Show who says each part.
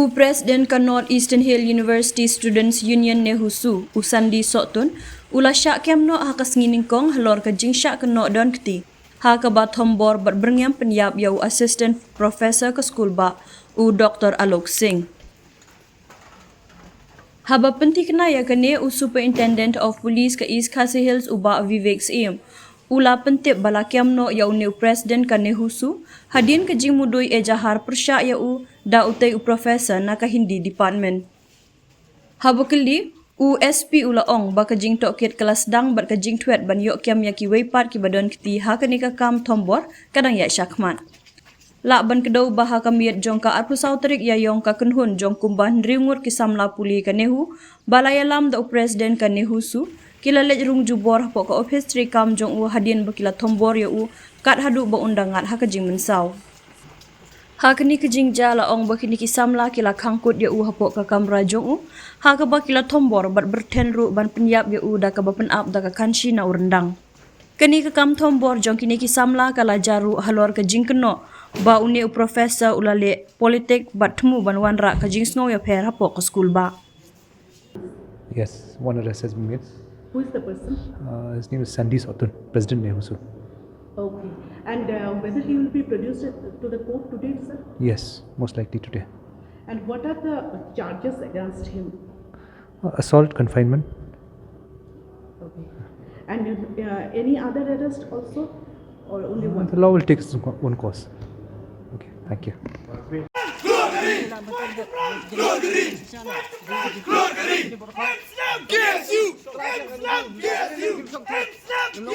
Speaker 1: Presiden ka North Eastern Hill University Students Union NEHUSU, Usandi Sotun, ula syak kemno haka nginingkong halor ka jingshah ka no don kti. Haka ba thombor bernyam penyap yau Assistant Professor ke skul ba, Dr. Alok Singh. Haba penti kena ya kene Superintendent of Police ke East Khasi Hills uba Vivek Sim. Ula pentip bala kiamno yau new President ka NEHUSU, hadin ke jing mudui ejahar persyak yau da utai Professor na ka Hindi Department. Haba keli SP ula ong ba ka jing tokit kelas dang bat ka jing tuet ban yok kiam yaki weipat ki badon kiti ha ka nika kam thombor kadang ya syakmat. Lak ban kedau baha kamiat jong ka arpusau terik ya yong ka kenhun jong kumban riungut ki samla puli ka NEHU balaya lam da President ka NEHUSU kila lej rung jubor po ka of history kam jong hadin bakila thombor ya kat hadu ba undangat ha ka jing mensau. Ha kini ke jing jala ong bakini ki samla kila kangkut ya hapo ka kamra jong ha ka bakila thombor bat berten ru ban penyap ya da ka ba penap da ka kanshi na urendang. Kini ke kam thombor jong kini ki samla kala jaru halor ka jing keno ba uni Professor ulale politik bat temu ban wanra ka jing sngo ya pher hapo ka skul ba.
Speaker 2: Yes, one arrest has been made.
Speaker 3: Who is the person?
Speaker 2: His name is Sandy Sotun, President NEHUSU.
Speaker 3: Okay. And whether he will be produced to the court today, sir?
Speaker 2: Yes, most likely today.
Speaker 3: And what are the charges against him?
Speaker 2: Assault, confinement.
Speaker 3: Okay. And any other arrest also? Or only one?
Speaker 2: The law will take its own course. Okay, thank you.
Speaker 4: Ini